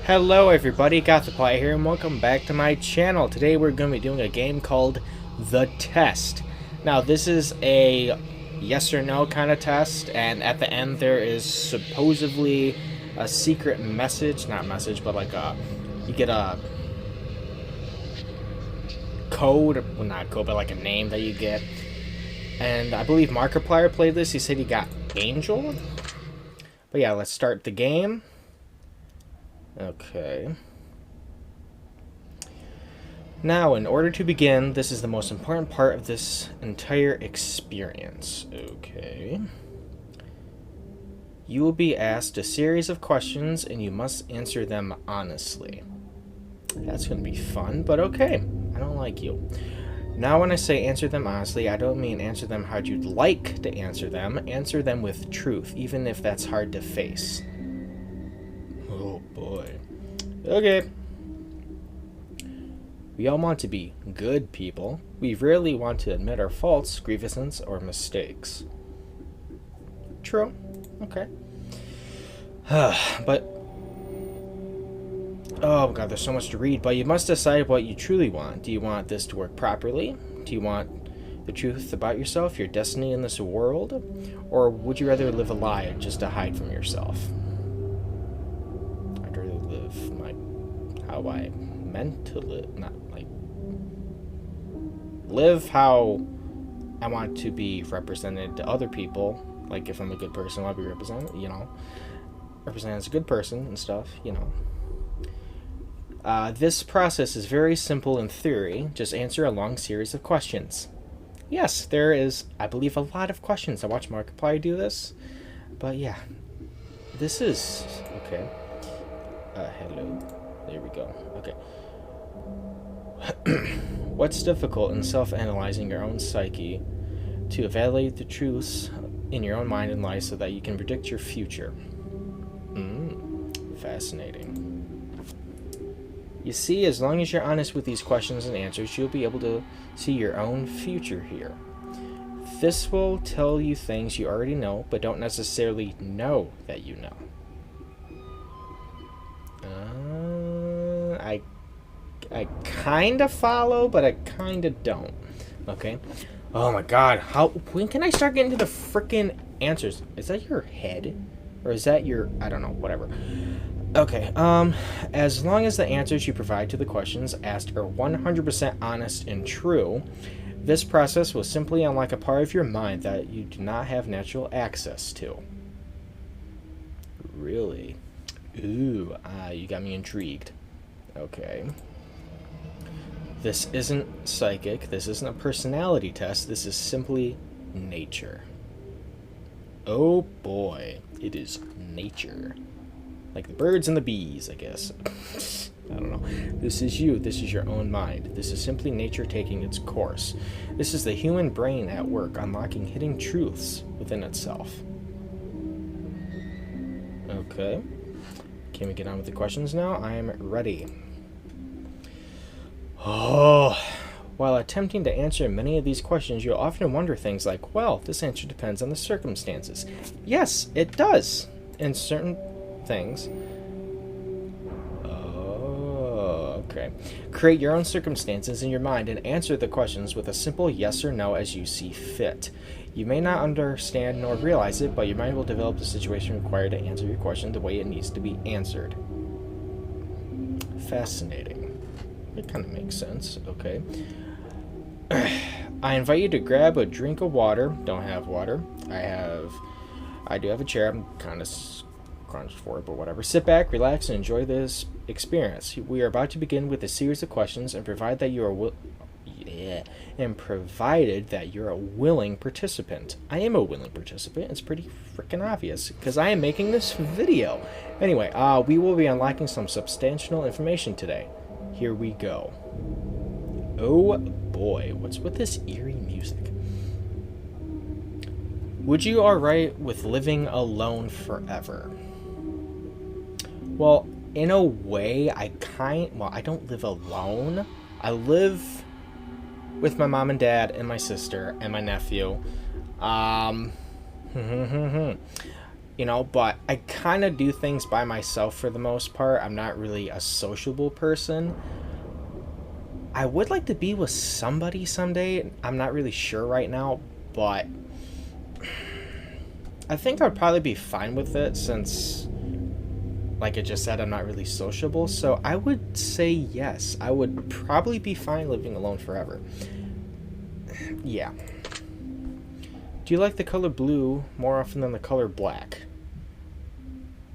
Hello everybody, Gothaply here, and welcome back to my channel. Today we're going to be doing a game called The Test. Now this is a yes or no kind of test, and at the end there is supposedly a secret message, not message, but like you get a code, well not code, but like a name that you get. And I believe Markiplier played this, he said he got Angel. But yeah, let's start the game. Okay. Now, in order to begin, this is the most important part of this entire experience. Okay. You will be asked a series of questions, and you must answer them honestly. That's going to be fun, but okay. I don't like you. Now, when I say answer them honestly, I don't mean answer them how you'd like to answer them. Answer them with truth, even if that's hard to face. Oh boy. Okay. We all want to be good people. We rarely want to admit our faults, grievances, or mistakes. True. Okay. But oh god, there's so much to read. But you must decide what you truly want. Do you want this to work properly? Do you want the truth about yourself, your destiny in this world? Or would you rather live a lie just to hide from yourself? How I meant to live, not like live how I want to be represented to other people. Like if I'm a good person, I want to be represented, represented as a good person and stuff, This process is very simple in theory. Just answer a long series of questions. Yes, there is, I believe, a lot of questions. I watched Markiplier do this, but yeah, this is okay. Hello. There we go. Okay. What's difficult in self-analyzing your own psyche to evaluate the truths in your own mind and life so that you can predict your future? Fascinating. You see, as long as you're honest with these questions and answers, you'll be able to see your own future here. This will tell you things you already know, but don't necessarily know that you know. I kind of follow, but I kind of don't. Okay. Oh my god. When can I start getting to the freaking answers? Is that your head? Or is that your, I don't know, whatever. Okay. As long as the answers you provide to the questions asked are 100% honest and true, this process will simply unlock a part of your mind that you do not have natural access to. Really? Ooh, you got me intrigued. Okay. This isn't psychic. This isn't a personality test. This is simply nature. Oh boy. It is nature. Like the birds and the bees, I guess. I don't know. This is you. This is your own mind. This is simply nature taking its course. This is the human brain at work, unlocking hidden truths within itself. Okay. Can we get on with the questions now? I am ready. Oh, while attempting to answer many of these questions, you'll often wonder things like, well, this answer depends on the circumstances. Yes, it does. In certain things. Oh, okay. Create your own circumstances in your mind and answer the questions with a simple yes or no as you see fit. You may not understand nor realize it, but your mind will develop the situation required to answer your question the way it needs to be answered. Fascinating. It kind of makes sense. Okay. I invite you to grab a drink of water. Don't have water. I do have a chair. I'm kind of crunched for it, but whatever. Sit back, relax, and enjoy this experience. We are about to begin with a series of questions, and provided that you're a willing participant. I am a willing participant. It's pretty freaking obvious because I am making this video. Anyway, we will be unlocking some substantial information today. Here we go. Oh boy, what's with this eerie music? Would you alright with living alone forever? Well, in a way, I don't live alone. I live with my mom and dad and my sister and my nephew. you know, but I kind of do things by myself for the most part. I'm not really a sociable person. I would like to be with somebody someday. I'm not really sure right now, but I think I'd probably be fine with it since, like I just said, I'm not really sociable. So I would say yes. I would probably be fine living alone forever. Yeah. Do you like the color blue more often than the color black?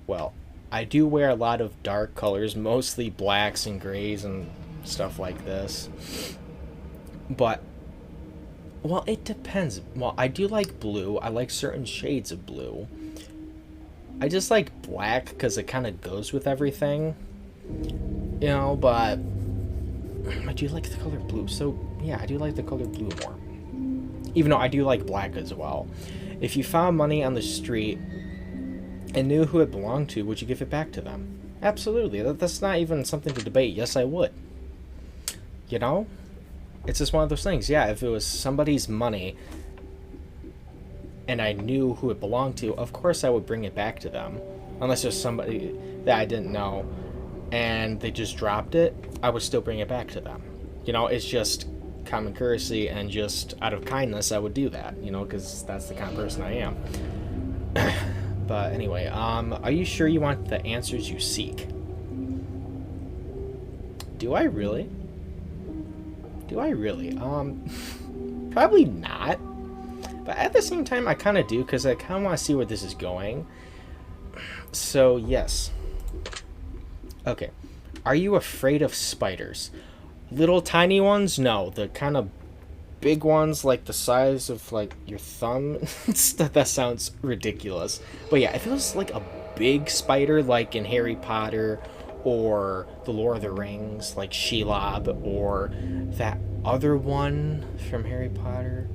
Well, I do wear a lot of dark colors, mostly blacks and grays and stuff like this. But, well, it depends. Well, I do like blue. I like certain shades of blue. I just like black because it kind of goes with everything. You know, but I do like the color blue. So, yeah, I do like the color blue more. Even though I do like black as well. If you found money on the street and knew who it belonged to, would you give it back to them? Absolutely. That's not even something to debate. Yes, I would. You know? It's just one of those things. Yeah, if it was somebody's money and I knew who it belonged to, of course I would bring it back to them. Unless there's somebody that I didn't know and they just dropped it, I would still bring it back to them. You know, it's just common courtesy and just out of kindness I would do that, you know, because that's the kind of person I am. But anyway, are you sure you want the answers you seek? Do I really? Do I really? Probably not. But at the same time, I kind of do, because I kind of want to see where this is going. So, yes. Okay. Are you afraid of spiders? Little tiny ones? No. The kind of big ones, like the size of, like, your thumb. That sounds ridiculous. But yeah, if it was, like, a big spider, like in Harry Potter, or The Lord of the Rings, like Shelob, or that other one from Harry Potter.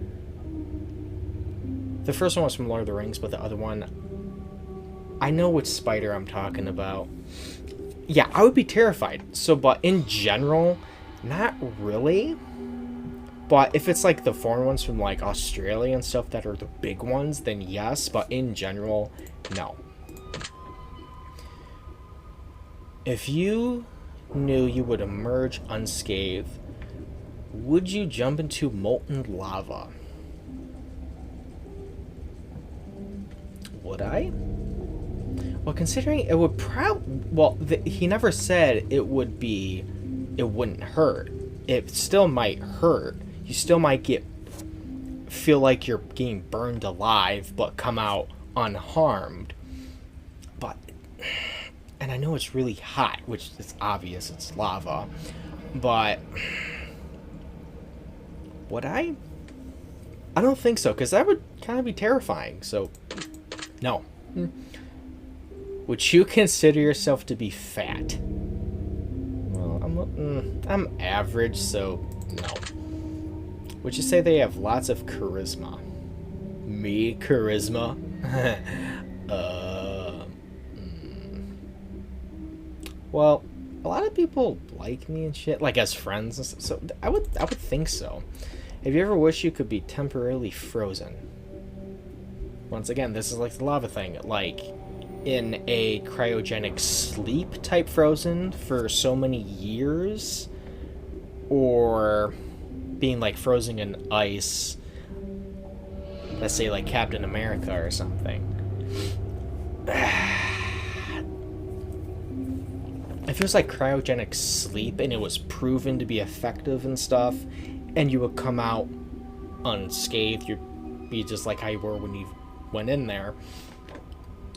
The first one was from Lord of the Rings, but the other one, I know which spider I'm talking about. Yeah, I would be terrified. So, but in general, not really. But if it's like the foreign ones from like Australia and stuff that are the big ones, then yes. But in general, no. If you knew you would emerge unscathed, would you jump into molten lava? Would I? Well, considering it would he never said it wouldn't hurt. It still might hurt. You still might feel like you're getting burned alive, but come out unharmed. But, and I know it's really hot, which is obvious, it's lava, but would I? I don't think so, because that would kind of be terrifying, so no. Would you consider yourself to be fat? Well, I'm average, so no. Would you say they have lots of charisma? Me, charisma? Well, a lot of people like me and shit, like as friends and stuff, so I would think so. Have you ever wished you could be temporarily frozen? Once again, this is like the lava thing, like in a cryogenic sleep type frozen for so many years, or being like frozen in ice, let's say like Captain America or something. If it was like cryogenic sleep and it was proven to be effective and stuff, and you would come out unscathed, you'd be just like how you were when you went in there.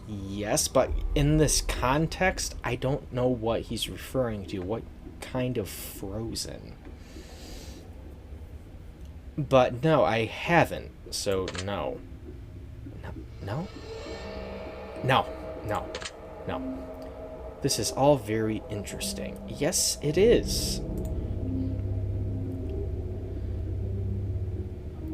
Yes, but in this context, I don't know what he's referring to. What kind of frozen? But no, I haven't. So no. No? No. No. No. This is all very interesting. Yes, it is.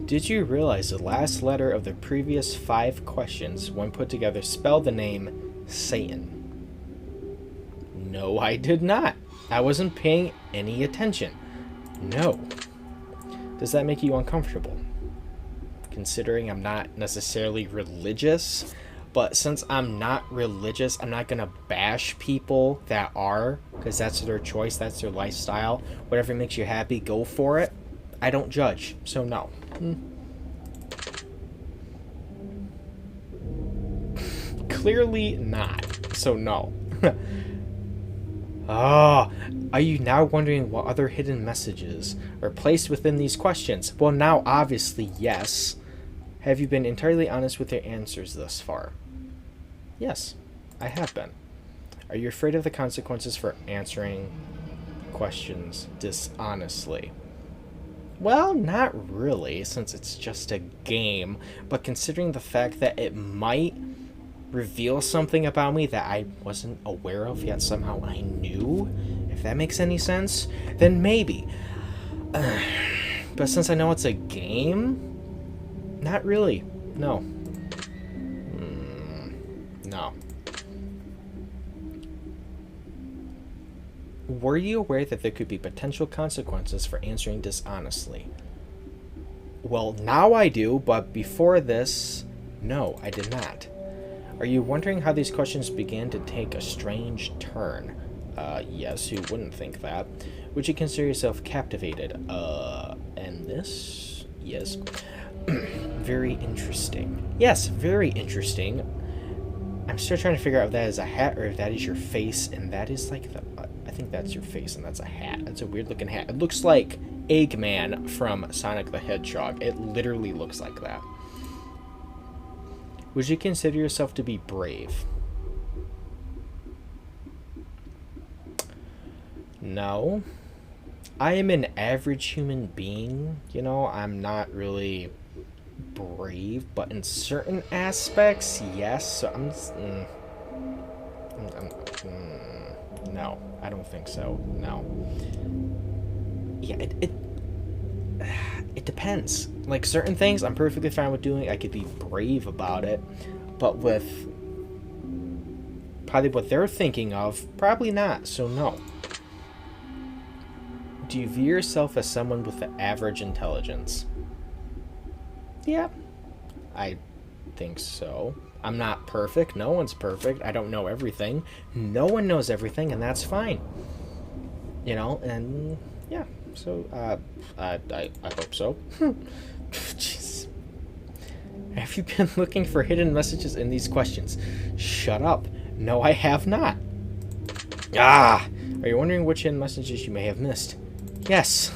Did you realize the last letter of the previous 5 questions, when put together, spell the name Satan? No, I did not. I wasn't paying any attention. No. Does that make you uncomfortable? Considering I'm not necessarily religious, But since I'm not religious, I'm not gonna bash people that are, because that's their choice, that's their lifestyle. Whatever makes you happy, go for it. I don't judge, so no. Clearly not, so no. Ah, are you now wondering what other hidden messages are placed within these questions? Well, now obviously yes. Have you been entirely honest with your answers thus far? Yes, I have been. Are you afraid of the consequences for answering questions dishonestly? Well, not really, since it's just a game, but considering the fact that it might reveal something about me that I wasn't aware of, yet somehow I knew, if that makes any sense, then maybe. But since I know it's a game, not really. No. No. Were you aware that there could be potential consequences for answering dishonestly? Well, now I do, but before this, no, I did not. Are you wondering how these questions began to take a strange turn? Yes, who wouldn't think that? Would you consider yourself captivated? And this? Yes. Very interesting. Yes, very interesting. I'm still trying to figure out if that is a hat or if that is your face, and that is like the... I think that's your face, and that's a hat. That's a weird looking hat. It looks like Eggman from Sonic the Hedgehog. It literally looks like that. Would you consider yourself to be brave? No. I am an average human being. You know, I'm not really brave, but in certain aspects, yes. So I'm just... no, I don't think so. No. Yeah, it depends. Like, certain things I'm perfectly fine with doing. I could be brave about it. But with probably what they're thinking of, probably not. So no. Do you view yourself as someone with the average intelligence? Yeah, I think so. I'm not perfect. No one's perfect. I don't know everything. No one knows everything, and that's fine. You know, and yeah. So, I hope so. Jeez. Have you been looking for hidden messages in these questions? Shut up. No, I have not. Ah! Are you wondering which hidden messages you may have missed? Yes.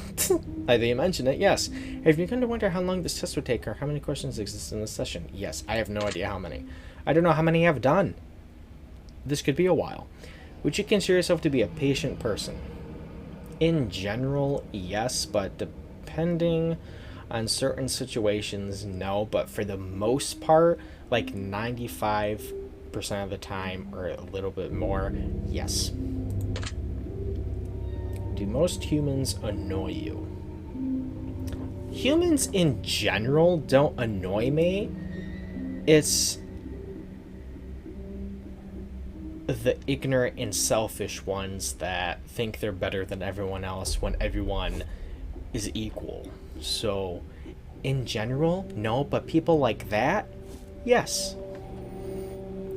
I think you mentioned it, yes. Have you begun to wonder how long this test would take or how many questions exist in this session? Yes, I have no idea how many. I don't know how many I've done. This could be a while. Would you consider yourself to be a patient person? In general, yes, but depending on certain situations, no. But for the most part, like 95% of the time or a little bit more, yes. Do most humans annoy you? Humans in general don't annoy me. It's the ignorant and selfish ones that think they're better than everyone else when everyone is equal. So, in general, no, but people like that, yes.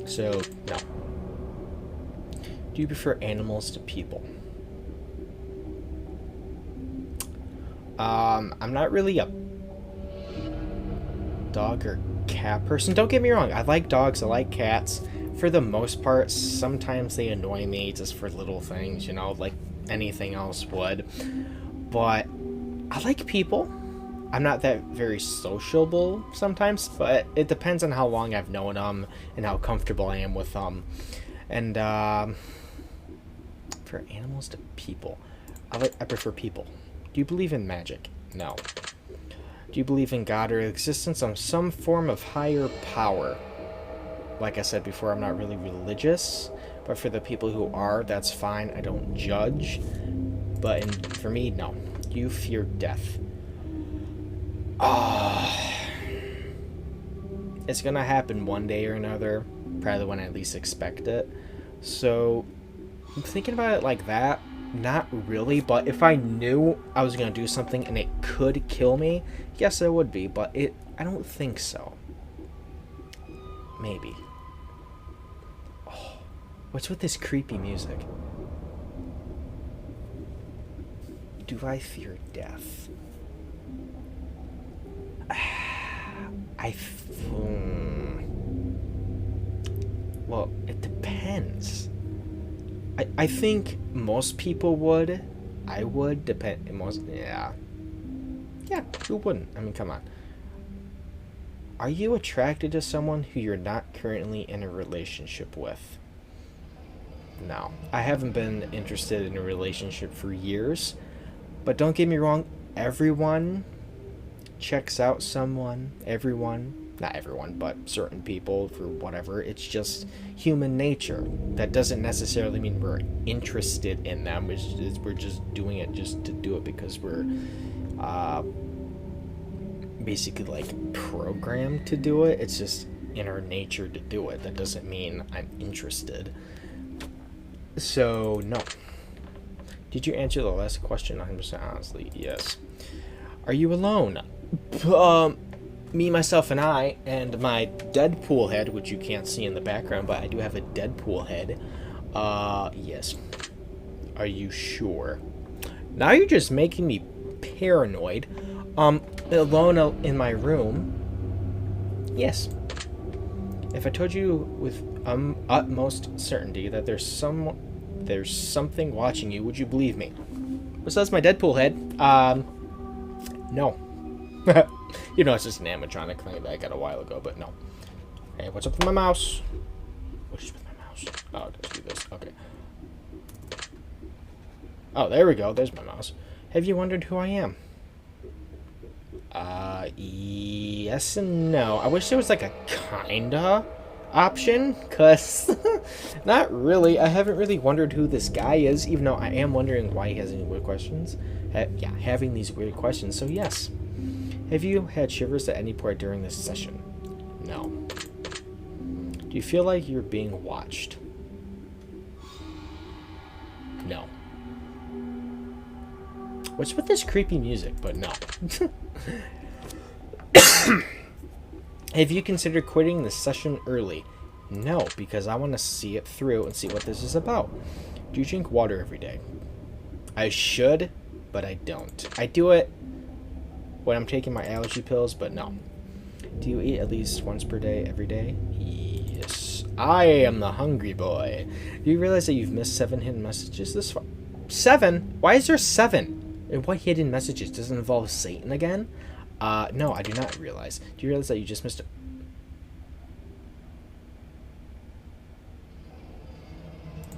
So, no. Do you prefer animals to people? I'm not really a dog or cat person. Don't get me wrong, I like dogs, I like cats. For the most part, sometimes they annoy me just for little things, you know, like anything else would. But I like people. I'm not that very sociable sometimes, but it depends on how long I've known them and how comfortable I am with them. And for animals to people, I prefer people. Do you believe in magic? No. Do you believe in God or the existence of some form of higher power? Like I said before, I'm not really religious, but for the people who are, that's fine. I don't judge. But for me, no. Do you fear death? It's gonna happen one day or another, probably when I least expect it. So, I'm thinking about it like that. Not really, but if I knew I was gonna do something and it could kill me, yes, it would be, but I don't think so. Maybe. What's with this creepy music? Do I fear death? Well, it depends. I think most people would. I would depend. Most, yeah. Yeah, who wouldn't? I mean, come on. Are you attracted to someone who you're not currently in a relationship with? No. I haven't been interested in a relationship for years. But don't get me wrong, everyone checks out someone. Everyone. Not everyone, but certain people for whatever. It's just human nature. That doesn't necessarily mean we're interested in them. We're just doing it just to do it because we're basically like programmed to do it. It's just in our nature to do it. That doesn't mean I'm interested. So, no. Did you answer the last question 100% honestly? Yes. Are you alone? Me, myself, and I, and my Deadpool head, which you can't see in the background, but I do have a Deadpool head. Yes. Are you sure? Now you're just making me paranoid. Alone in my room? Yes. If I told you with utmost certainty that there's something watching you, would you believe me? Besides my Deadpool head, no. You know, it's just an animatronic thing that I got a while ago, but no. Hey, what's up with my mouse? What is with my mouse? Oh, let's do this. Okay. Oh, there we go. There's my mouse. Have you wondered who I am? Yes and no. I wish there was like a kinda option, cause not really. I haven't really wondered who this guy is, even though I am wondering why he has any weird questions. Yeah, having these weird questions, so yes. Have you had shivers at any point during this session? No. Do you feel like you're being watched? No. What's with this creepy music? But no. Have you considered quitting the session early? No, because I want to see it through and see what this is about. Do you drink water every day? I should, but I don't. I do it when I'm taking my allergy pills, but no. Do you eat at least once per day, every day? Yes. I am the hungry boy. Do you realize that you've missed 7 hidden messages this far? 7? Why is there 7? And what hidden messages? Does it involve Satan again? No, I do not realize. Do you realize that you just missed it?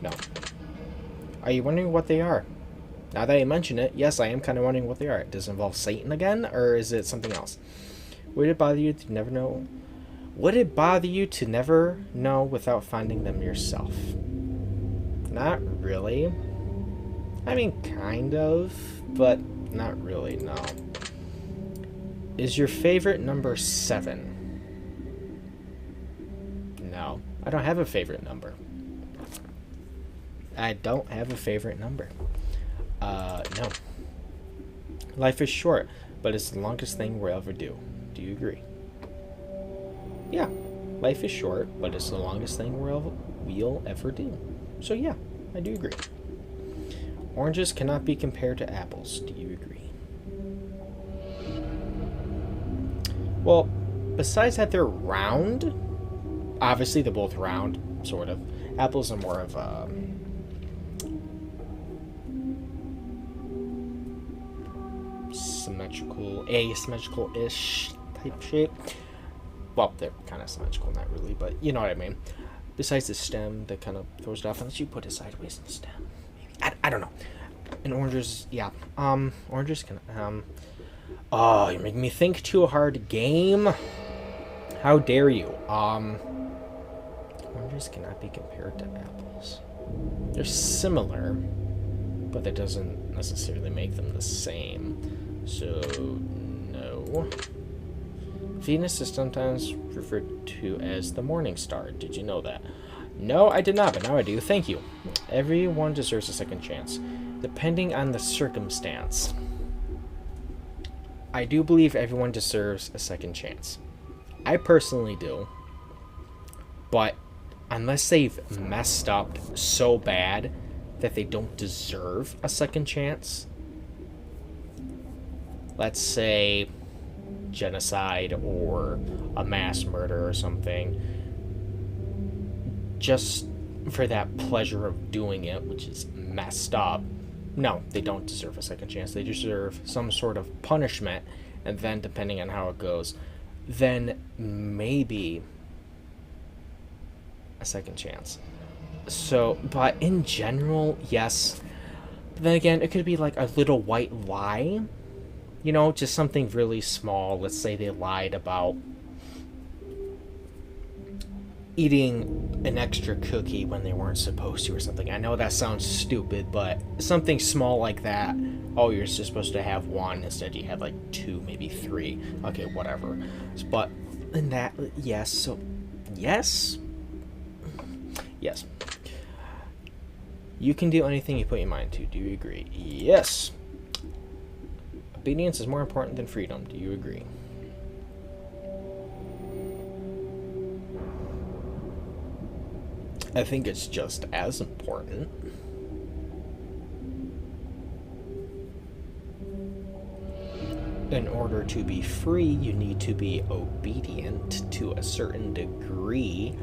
No. Are you wondering what they are? Now that I mention it, yes, I am kind of wondering what they are. Does it involve Satan again, or is it something else? Would it bother you to never know? Would it bother you to never know without finding them yourself? Not really. I mean, kind of, but not really, no. Is your favorite number 7? No, I don't have a favorite number. I don't have a favorite number. No. Life is short, but it's the longest thing we'll ever do. Do you agree? Yeah. Life is short, but it's the longest thing we'll ever do. So yeah, I do agree. Oranges cannot be compared to apples. Do you agree? Well, besides that they're round, obviously they're both round, sort of. Apples are more of a asymmetrical-ish type shape. Well, they're kind of symmetrical, not really, but you know what I mean. Besides the stem that kind of throws it off, unless you put it sideways in the stem. Maybe. I don't know. And oranges, yeah. Oranges can, oh, you're making me think too hard. Game. How dare you? Oranges cannot be compared to apples. They're similar, but that doesn't necessarily make them the same. So, no. Venus is sometimes referred to as the morning star. Did you know that? No, I did not, but now I do. Thank you. Everyone deserves a second chance, depending on the circumstance. I do believe everyone deserves a second chance. I personally do. But unless they've messed up so bad that they don't deserve a second chance. Let's say genocide or a mass murder or something. Just for that pleasure of doing it, which is messed up. No, they don't deserve a second chance. They deserve some sort of punishment, and then depending on how it goes, then maybe a second chance. So, but in general, yes. But then again, it could be like a little white lie. You know, just something really small. Let's say they lied about eating an extra cookie when they weren't supposed to or something. I know that sounds stupid, but something small like that. Oh, you're just supposed to have one. Instead, you had like 2, maybe 3. Okay, whatever. But in that, yes. So, yes. Yes. You can do anything you put your mind to. Do you agree? Yes. Obedience is more important than freedom. Do you agree? I think it's just as important. In order to be free, you need to be obedient to a certain degree.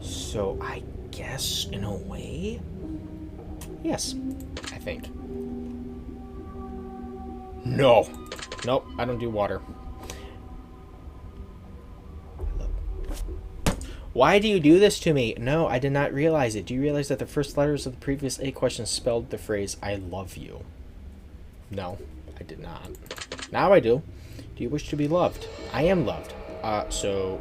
So I guess, in a way, yes, I think. No. Nope, I don't do water. Why do you do this to me? No, I did not realize it. Do you realize that the first letters of the previous 8 questions spelled the phrase, I love you? No, I did not. Now I do. Do you wish to be loved? I am loved. So,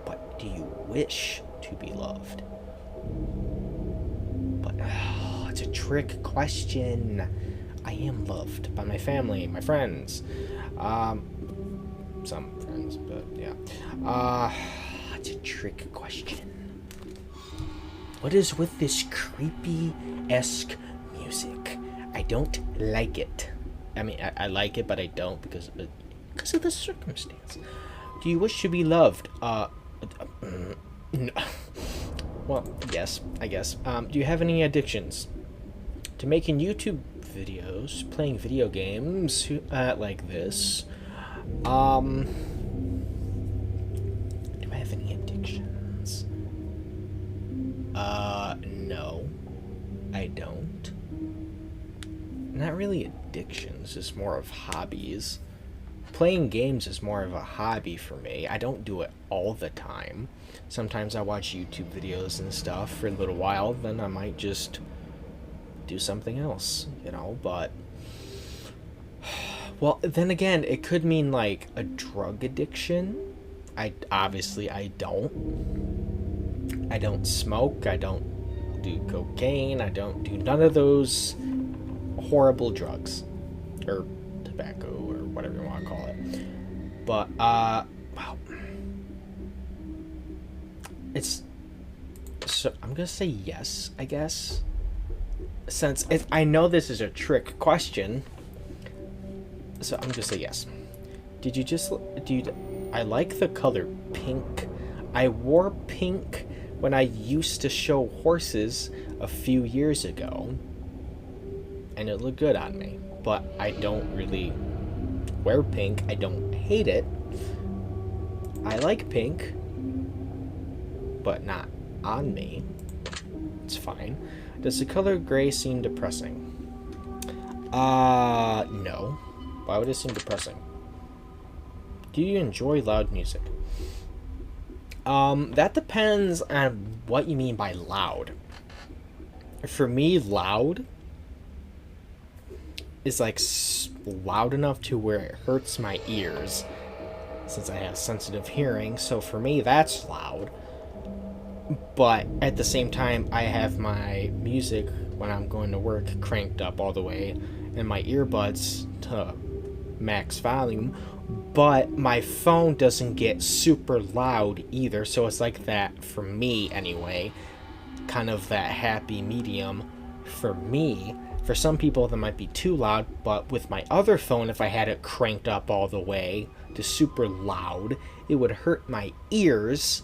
but do you wish to be loved? But, it's a trick question. I am loved by my family, my friends. Some friends, but yeah. It's a trick question. What is with this creepy-esque music? I don't like it. I mean, I like it, but I don't because of the circumstance. Do you wish to be loved? No. Well, yes, I guess. Do you have any addictions? To making YouTube videos, playing video games, like this. Do I have any addictions? No. I don't. Not really addictions, it's more of hobbies. Playing games is more of a hobby for me. I don't do it all the time. Sometimes I watch YouTube videos and stuff for a little while, then I might just do something else, you know, but well, then again, it could mean like a drug addiction. I don't smoke, I don't do cocaine, I don't do none of those horrible drugs or tobacco or whatever you want to call it. But well, it's so I'm gonna say yes, I guess, since I know this is a trick question, so I'm gonna say yes. I like the color pink. I wore pink when I used to show horses a few years ago, and it looked good on me, but I don't really wear pink. I don't hate it. I like pink, but not on me. It's fine. Does the color gray seem depressing? No. Why would it seem depressing? Do you enjoy loud music? That depends on what you mean by loud. For me, loud is like loud enough to where it hurts my ears, since I have sensitive hearing, so for me that's loud. But at the same time, I have my music when I'm going to work cranked up all the way and my earbuds to max volume, but my phone doesn't get super loud either, so it's like that for me anyway, kind of that happy medium for me. For some people that might be too loud, but with my other phone, if I had it cranked up all the way to super loud, it would hurt my ears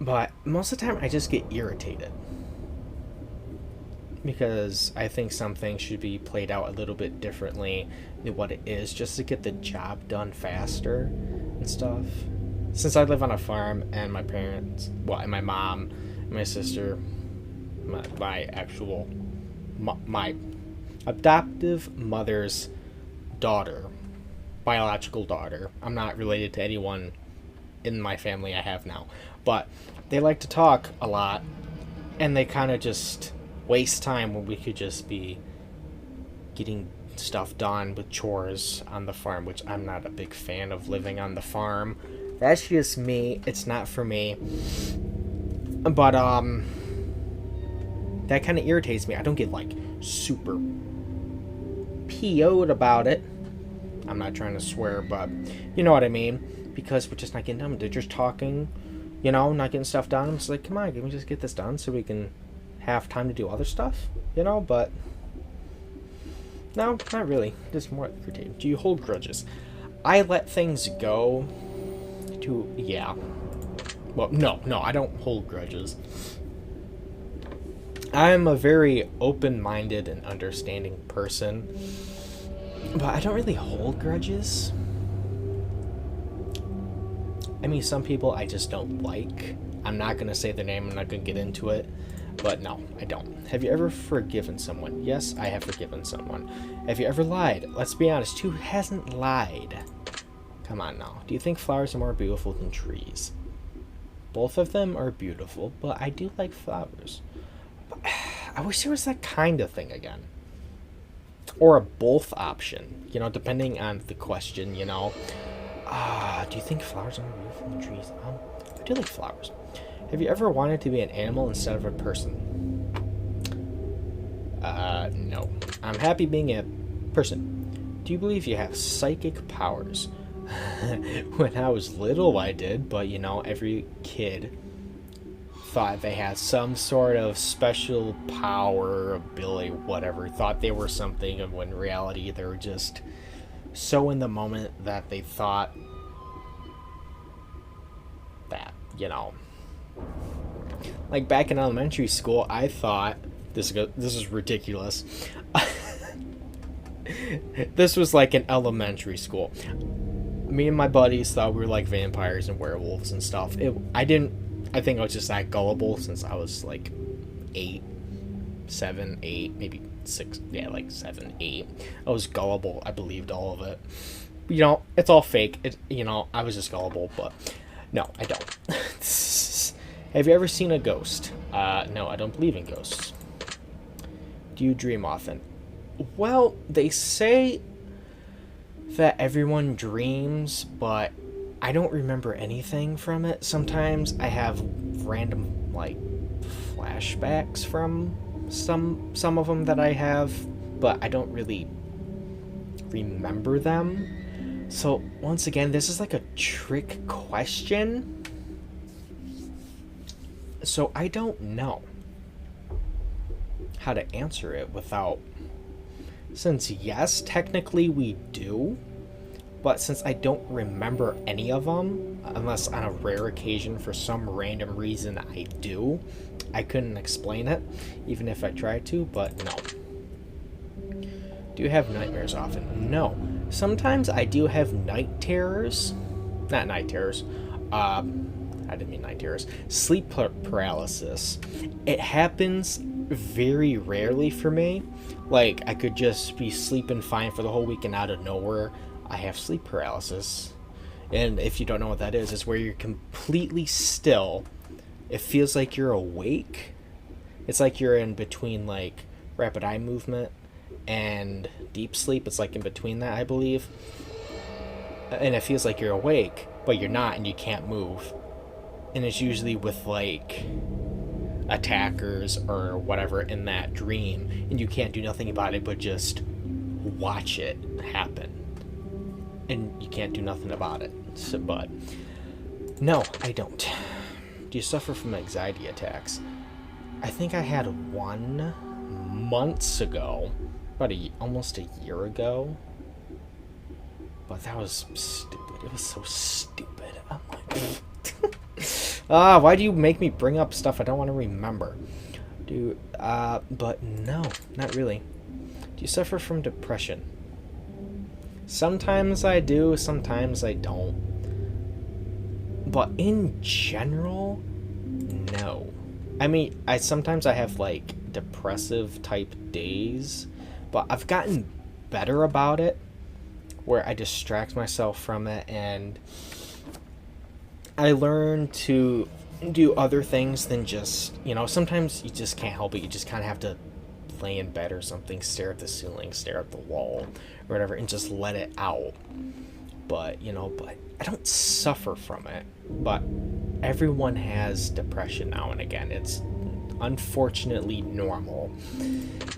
But most of the time, I just get irritated because I think some things should be played out a little bit differently than what it is, just to get the job done faster and stuff. Since I live on a farm, and my parents, well, and my mom, and my sister, my actual, my adoptive mother's daughter, biological daughter. I'm not related to anyone in my family I have now, but they like to talk a lot, and they kind of just waste time when we could just be getting stuff done with chores on the farm, which I'm not a big fan of living on the farm. That's just me. It's not for me. But that kind of irritates me. I don't get like super PO'd about it. I'm not trying to swear, but you know what I mean. Because we're just not getting done. They're just talking, not getting stuff done. I'm just like, come on, can we just get this done so we can have time to do other stuff, but no, not really. Just more irritating. Do you hold grudges? I let things go yeah. Well, no, I don't hold grudges. I'm a very open-minded and understanding person, but I don't really hold grudges. I mean, some people I just don't like. I'm not going to say their name, I'm not going to get into it. But no, I don't. Have you ever forgiven someone? Yes, I have forgiven someone. Have you ever lied? Let's be honest, who hasn't lied? Come on now. Do you think flowers are more beautiful than trees? Both of them are beautiful, but I do like flowers. But I wish there was that kind of thing again. Or a both option, depending on the question, do you think flowers are more beautiful than trees? I do like flowers. Have you ever wanted to be an animal instead of a person? No. I'm happy being a person. Do you believe you have psychic powers? When I was little, I did, but every kid thought they had some sort of special power, ability, whatever, thought they were something, and when in reality they were just so in the moment that they thought that, Like back in elementary school, I thought this is ridiculous. This was like in elementary school. Me and my buddies thought we were like vampires and werewolves and stuff. I think I was just that gullible since I was like 7, 8, maybe 6. Yeah, like 7, 8. I was gullible. I believed all of it. It's all fake. I was just gullible, but no, I don't. Have you ever seen a ghost? No, I don't believe in ghosts. Do you dream often? Well, they say that everyone dreams, but I don't remember anything from it. Sometimes I have random, like, flashbacks from some of them that I have, but I don't really remember them. So, once again, this is like a trick question. So I don't know how to answer it without... Since yes, technically we do, but since I don't remember any of them, unless on a rare occasion for some random reason I do, I couldn't explain it, even if I tried to, but no. Do you have nightmares often? No. Sometimes I do have night terrors. Not night terrors. I didn't mean night terrors. Sleep paralysis. It happens very rarely for me. Like, I could just be sleeping fine for the whole week and out of nowhere, I have sleep paralysis. And if you don't know what that is, it's where you're completely still. It feels like you're awake. It's like you're in between, like, rapid eye movement and deep sleep. It's like in between that, I believe. And it feels like you're awake, but you're not, and you can't move. And it's usually with, like, attackers or whatever in that dream, and you can't do nothing about it but just watch it happen. And you can't do nothing about it. So, but no, I don't. Do you suffer from anxiety attacks? I think I had one months ago, about almost a year ago. But that was stupid. It was so stupid. I'm like, Why do you make me bring up stuff I don't want to remember? But no, not really. Do you suffer from depression? Sometimes I do, sometimes I don't. But in general, no. I mean, sometimes I have like depressive type days, but I've gotten better about it where I distract myself from it and I learn to do other things than just, sometimes you just can't help it. You just kind of have to lay in bed or something, stare at the ceiling, stare at the wall, or whatever, and just let it out. But I don't suffer from it. But everyone has depression now and again. It's unfortunately normal.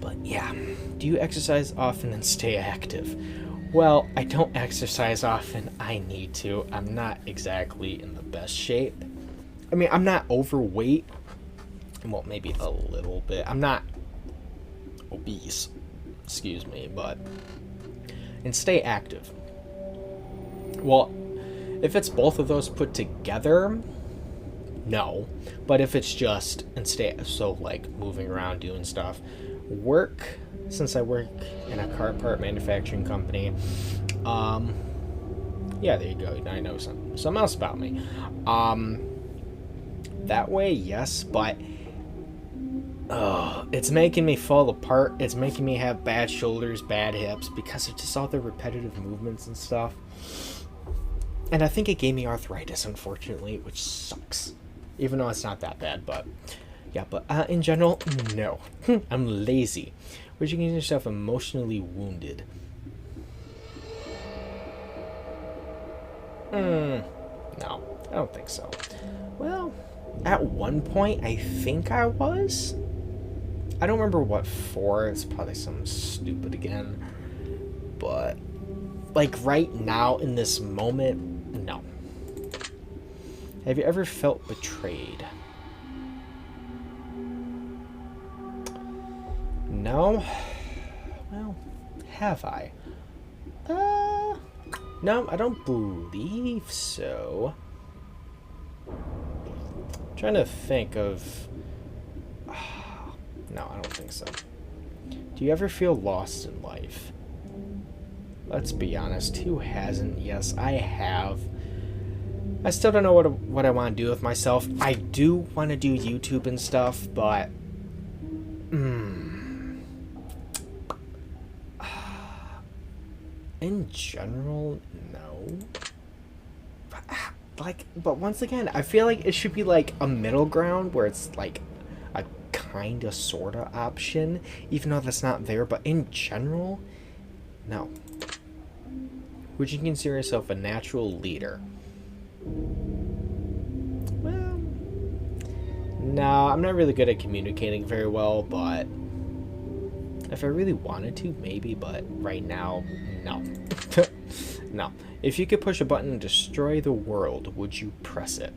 But yeah, do you exercise often and stay active? Well, I don't exercise often. I need to. I'm not exactly in the best shape. I mean, I'm not overweight. Well, maybe a little bit. I'm not obese. Excuse me, but... And stay active. Well, if it's both of those put together, no. But if it's just like moving around, doing stuff, since I work in a car part manufacturing company, yeah, there you go. I know something else about me. That way, yes, but it's making me fall apart. It's making me have bad shoulders, bad hips, because of just all the repetitive movements and stuff. And I think it gave me arthritis, unfortunately, which sucks. Even though it's not that bad, but... Yeah, but in general, no. I'm lazy. Would you consider yourself emotionally wounded? No, I don't think so. Well, at one point, I think I was. I don't remember what for. It's probably something stupid again. But, like, right now, in this moment, no. Have you ever felt betrayed? No. Well, have I? No, I don't believe so. I'm trying to think of... No, I don't think so. Do you ever feel lost in life? Let's be honest, who hasn't? Yes, I have. I still don't know what I want to do with myself. I do want to do YouTube and stuff, but... In general, no. But once again, I feel like it should be like a middle ground where it's like a kinda sorta option, even though that's not there. But in general, no. Would you consider yourself a natural leader? Well, no, I'm not really good at communicating very well, but if I really wanted to, maybe, but right now, no. No. If you could push a button and destroy the world, would you press it?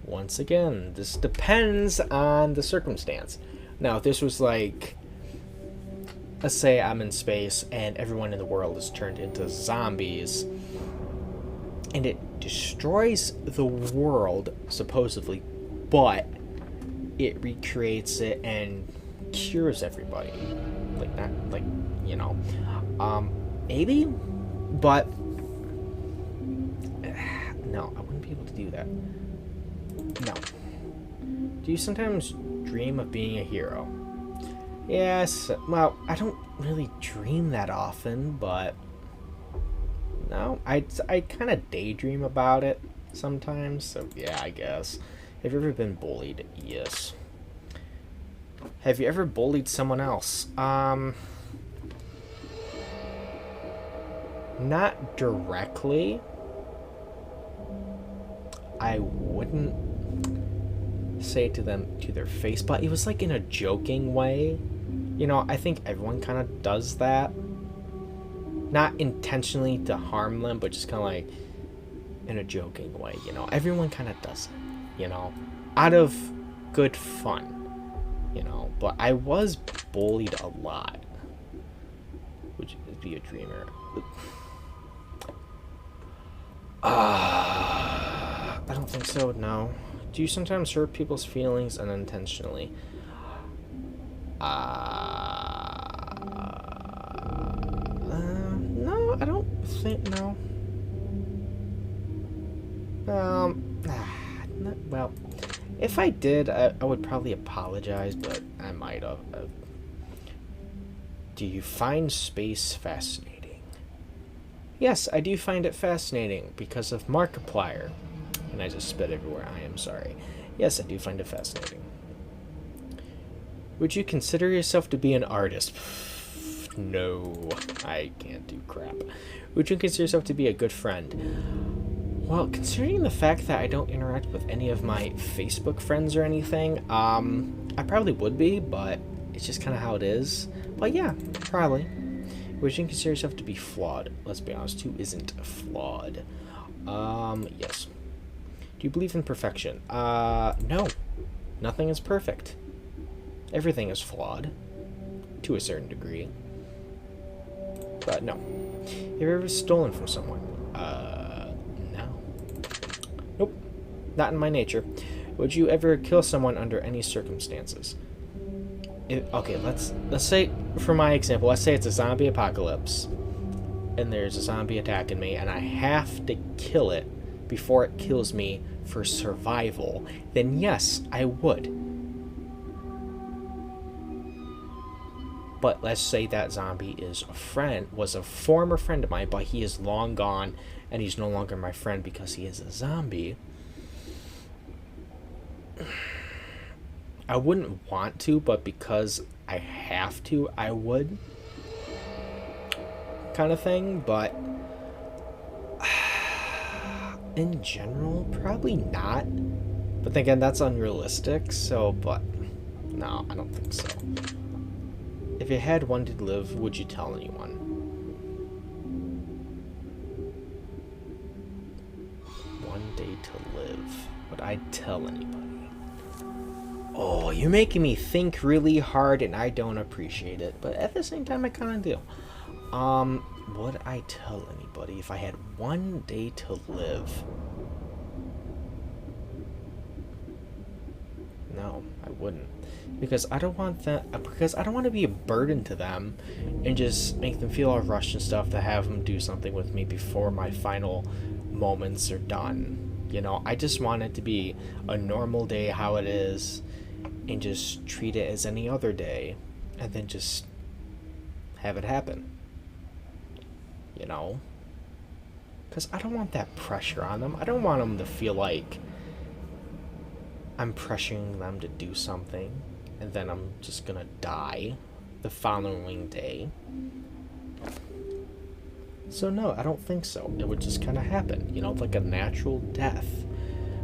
Once again, this depends on the circumstance. Now, if this was like, let's say I'm in space and everyone in the world is turned into zombies, and it destroys the world, supposedly, but it recreates it and cures everybody. Like, not, like, maybe? But, no, I wouldn't be able to do that. No. Do you sometimes dream of being a hero? Yes, well, I don't really dream that often, but no, I kind of daydream about it sometimes, so yeah, I guess. Have you ever been bullied? Yes. Have you ever bullied someone else? Not directly. I wouldn't say it to them to their face, but it was like in a joking way. I think everyone kind of does that. Not intentionally to harm them, but just kind of like in a joking way, Everyone kind of does it, out of good fun, But I was bullied a lot. Would you be a dreamer? I don't think so, no. Do you sometimes hurt people's feelings unintentionally? No, I don't think, no. Well, if I did, I would probably apologize, but I might have. Do you find space fascinating? Yes, I do find it fascinating because of Markiplier. And I just spit everywhere. I am sorry. Yes, I do find it fascinating. Would you consider yourself to be an artist? No, I can't do crap. Would you consider yourself to be a good friend? Well, considering the fact that I don't interact with any of my Facebook friends or anything, I probably would be, but it's just kind of how it is. But yeah, probably. Would you consider yourself to be flawed? Let's be honest, who isn't flawed? Yes. Do you believe in perfection? No. Nothing is perfect. Everything is flawed. To a certain degree. But no. Have you ever stolen from someone? No. Nope. Not in my nature. Would you ever kill someone under any circumstances? Okay, let's say, for my example, let's say it's a zombie apocalypse, and there's a zombie attacking me, and I have to kill it before it kills me for survival, then yes, I would. But let's say that zombie was a former friend of mine, but he is long gone, and he's no longer my friend because he is a zombie. I wouldn't want to, but because I have to, I would. Kind of thing, but in general, probably not. But then again, that's unrealistic, so, but no, I don't think so. If you had one to live, would you tell anyone? One day to live. Would I tell anybody? Oh, you're making me think really hard, and I don't appreciate it. But at the same time, I kind of do. Would I tell anybody if I had one day to live? No, I wouldn't. Because I don't want that. Because I don't want to be a burden to them, and just make them feel all rushed and stuff to have them do something with me before my final moments are done. You know, I just want it to be a normal day, how it is, and just treat it as any other day, and then just have it happen. You know? Because I don't want that pressure on them. I don't want them to feel like I'm pressuring them to do something, and then I'm just gonna die the following day. So no, I don't think so. It would just kind of happen, you know, like a natural death,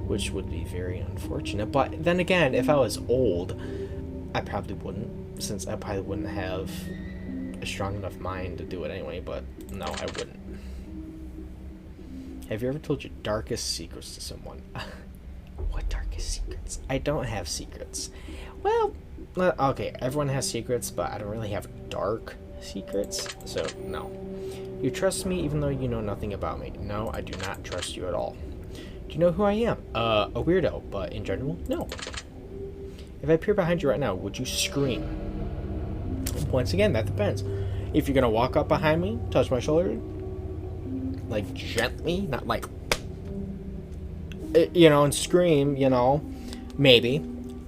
which would be very unfortunate. But then again, if I was old, I probably wouldn't, since I probably wouldn't have a strong enough mind to do it anyway. But no, I wouldn't. Have you ever told your darkest secrets to someone? What darkest secrets? I don't have secrets. Well, okay, everyone has secrets, but I don't really have dark secrets, so no. You trust me even though you know nothing about me? No, I do not trust you at all. Do you know who I am? A weirdo, but in general, no. If I appear behind you right now, would you scream? Once again, that depends. If you're gonna walk up behind me, touch my shoulder, like gently, not like, you know, and scream, you know, maybe.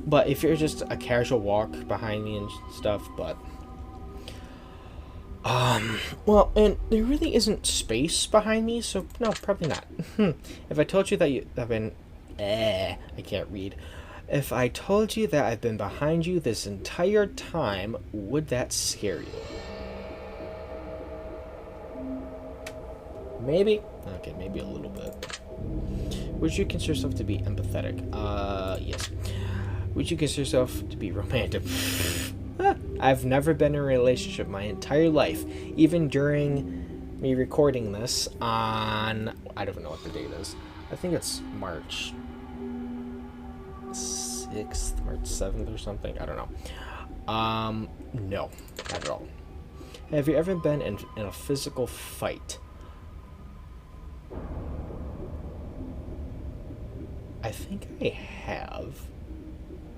But if you're just a casual walk behind me and stuff, but well, and there really isn't space behind me, so no, probably not. If I told you that I've been, I can't read. If I told you that I've been behind you this entire time, would that scare you? Maybe. Okay, maybe a little bit. Would you consider yourself to be empathetic? Yes. Would you consider yourself to be romantic? I've never been in a relationship my entire life, even during me recording this on, I don't know what the date is. I think it's March 6th, March 7th or something. I don't know. No, not at all. Have you ever been in a physical fight? I think I have,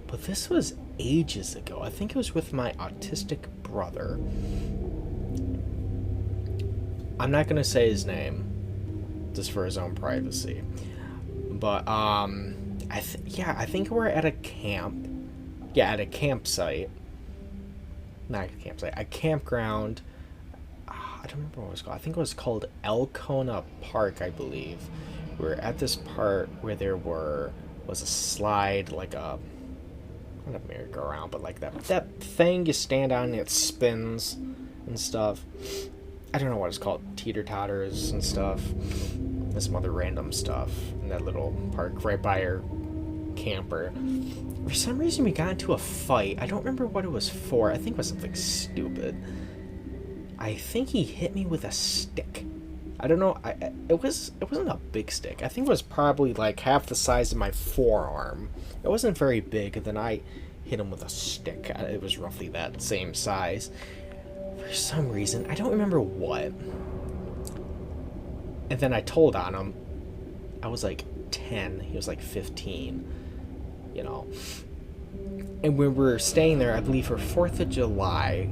but this was ages ago. I think it was with my autistic brother. I'm not gonna say his name, just for his own privacy. But I think we're at a camp. Yeah, at a campsite. Not a campsite, a campground. I don't remember what it was called. I think it was called Elkona Park, I believe. We were at this part where there was a slide, like a not a merry-go-round, but like that thing you stand on and it spins and stuff. I don't know what it's called, teeter-totters and stuff. And some other random stuff in that little park right by our camper. For some reason we got into a fight. I don't remember what it was for. I think it was something stupid. I think he hit me with a stick. I don't know. It wasn't a big stick. I think it was probably like half the size of my forearm. It wasn't very big. And then I hit him with a stick. It was roughly that same size. For some reason, I don't remember what. And then I told on him. I was like 10. He was like 15. You know. And when we were staying there, I believe for 4th of July,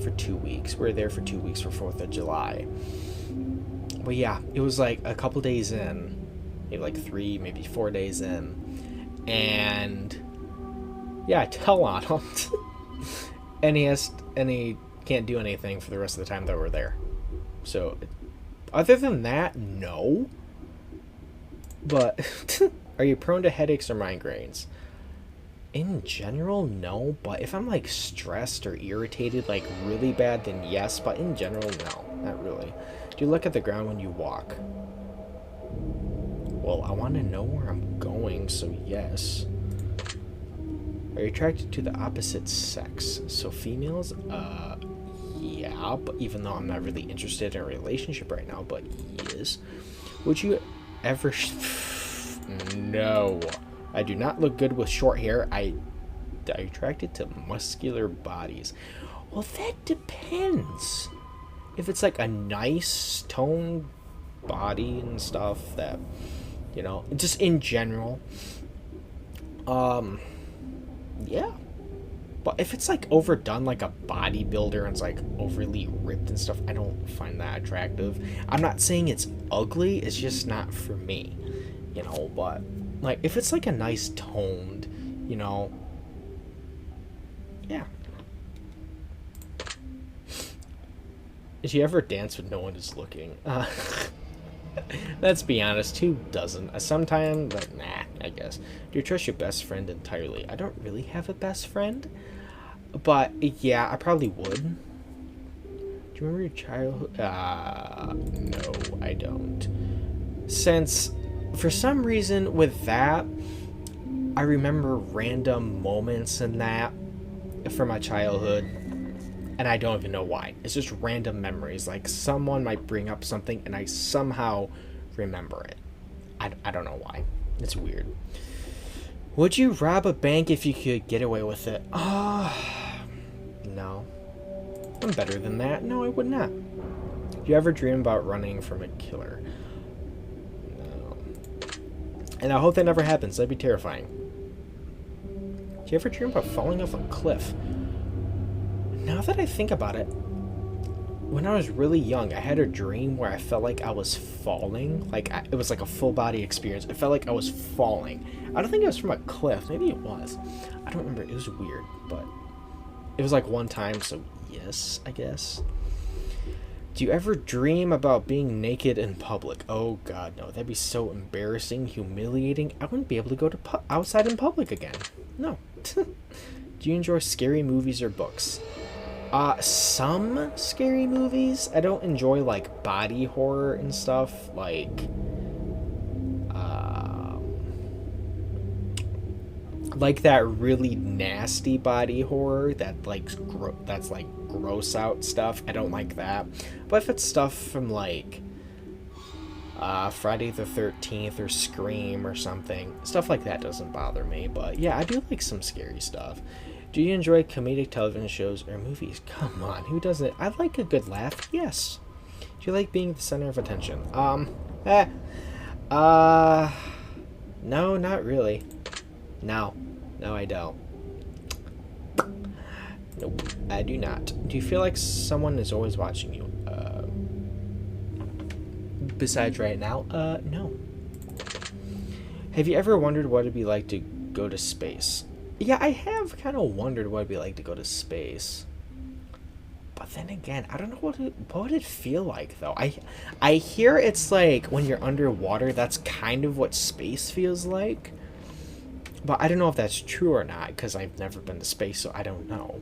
for 2 weeks. We were there for 2 weeks for 4th of July. But yeah, it was like a couple days in. Maybe like 3, maybe 4 days in. And yeah, I tell on him. and he can't do anything for the rest of the time that we're there. So other than that, no. But are you prone to headaches or migraines? In general, no. But if I'm like stressed or irritated like really bad, then yes. But in general, no, not really. Do you look at the ground when you walk? Well, I want to know where I'm going, so yes. Are you attracted to the opposite sex? So females, yeah, but even though I'm not really interested in a relationship right now, but yes. Would you ever... No. I do not look good with short hair. I'm attracted to muscular bodies. Well, that depends. If it's like a nice toned body and stuff that, you know, just in general, yeah. But if it's like overdone like a bodybuilder and it's like overly ripped and stuff, I don't find that attractive. I'm not saying it's ugly, it's just not for me, you know. But like if it's like a nice toned, you know, yeah. Did you ever dance when no one is looking? Let's be honest, who doesn't? Sometimes, but nah, I guess. Do you trust your best friend entirely? I don't really have a best friend, but yeah, I probably would. Do you remember your childhood? No, I don't. Since, for some reason, with that, I remember random moments in that from my childhood. And I don't even know why. It's just random memories. Like, someone might bring up something, and I somehow remember it. I don't know why. It's weird. Would you rob a bank if you could get away with it? No. I'm better than that. No, I would not. Do you ever dream about running from a killer? No. And I hope that never happens. That'd be terrifying. Do you ever dream about falling off a cliff? Now that I think about it, when I was really young, I had a dream where I felt like I was falling. Like, it was like a full body experience. It felt like I was falling. I don't think it was from a cliff. Maybe it was. I don't remember. It was weird, but it was like one time, so yes, I guess. Do you ever dream about being naked in public? Oh, God, no. That'd be so embarrassing, humiliating. I wouldn't be able to go to outside in public again. No. Do you enjoy scary movies or books? Some scary movies. I don't enjoy like body horror and stuff, like that really nasty body horror that like that's like gross out stuff. I don't like that. But if it's stuff from like Friday the 13th or Scream or something, stuff like that doesn't bother me. But yeah, I do like some scary stuff. Do you enjoy comedic television shows or movies? Come on, who doesn't? I like a good laugh, yes. Do you like being the center of attention? No, not really. No. No, I don't. Nope, I do not. Do you feel like someone is always watching you? Besides right now? No. Have you ever wondered what it'd be like to go to space? Yeah, I have kind of wondered what it'd be like to go to space. But then again, I don't know what would it feel like though. I hear it's like when you're underwater, that's kind of what space feels like. But I don't know if that's true or not because I've never been to space, so I don't know.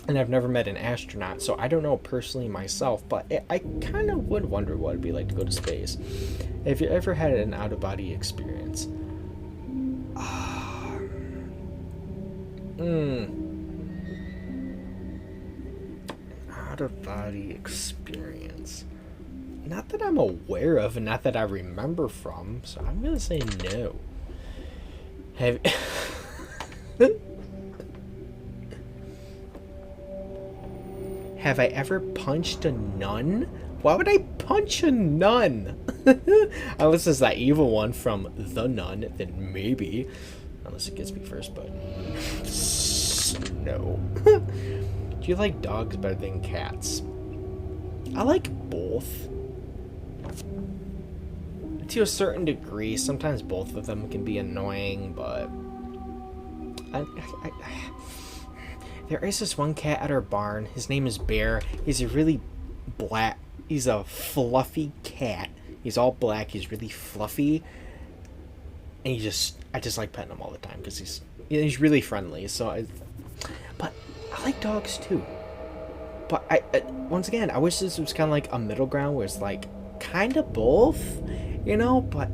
And I've never met an astronaut, so I don't know personally myself, but I kind of would wonder what it'd be like to go to space. Have you ever had an out-of-body experience? Out-of-body experience. Not that I'm aware of, and not that I remember from, so I'm gonna say no. Have... Have I ever punched a nun? Why would I punch a nun? Unless it's that evil one from The Nun, then maybe. Unless it gets me first, but... no. Do you like dogs better than cats? I like both. To a certain degree. Sometimes both of them can be annoying, but... There is this one cat at our barn. His name is Bear. He's a really black... He's a fluffy cat. He's all black. He's really fluffy. And I just like petting him all the time because he's really friendly. But I like dogs too. But once again, I wish this was kind of like a middle ground where it's like kind of both, you know? But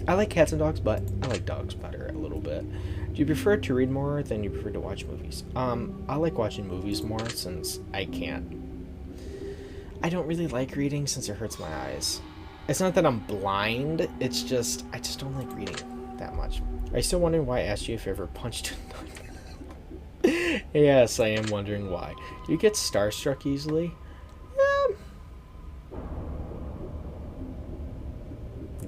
I like cats and dogs, but I like dogs better a little bit. Do you prefer to read more than you prefer to watch movies? I like watching movies more since I don't really like reading since it hurts my eyes. It's not that I'm blind, it's just, I just don't like reading that much. Are you still wondering why I asked you if you ever punched a nun? Yes, I am wondering why. Do you get starstruck easily?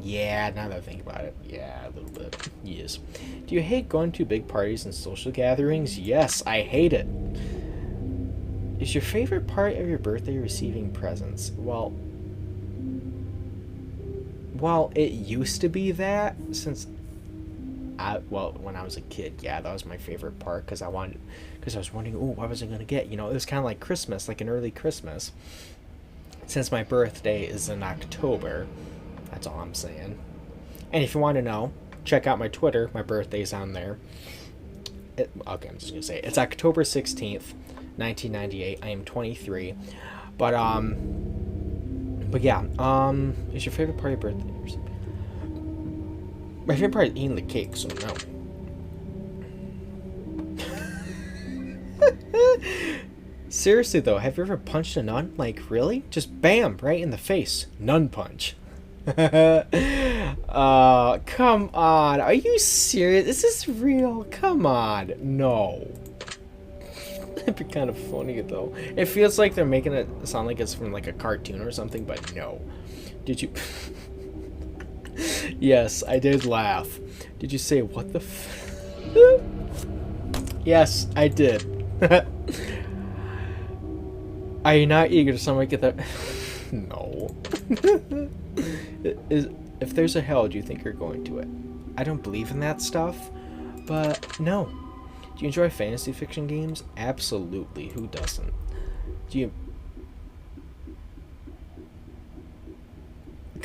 Yeah, now that I think about it. Yeah, a little bit. Yes. Do you hate going to big parties and social gatherings? Yes, I hate it. Is your favorite part of your birthday receiving presents? Well, it used to be that since when I was a kid, yeah, that was my favorite part because I was wondering, oh, what was I going to get? You know, it was kind of like Christmas, like an early Christmas. Since my birthday is in October, that's all I'm saying. And if you want to know, check out my Twitter. My birthday's on there. Okay, I'm just going to say it. It's October 16th, 1998. I am 23. But yeah, is your favorite part of your birthday? My favorite part is eating the cake, so no. Seriously though, have you ever punched a nun? Like, really? Just bam, right in the face. Nun punch. Come on. Are you serious? Is this real? Come on. No. It'd be kind of funny though. It feels like they're making it sound like it's from like a cartoon or something, but no. Did you... Yes, I did laugh. Did you say, what the Yes, I did. Are you not eager to someone get that? No. If there's a hell, do you think you're going to it? I don't believe in that stuff, but no. Do you enjoy fantasy fiction games? Absolutely. Who doesn't? Do you...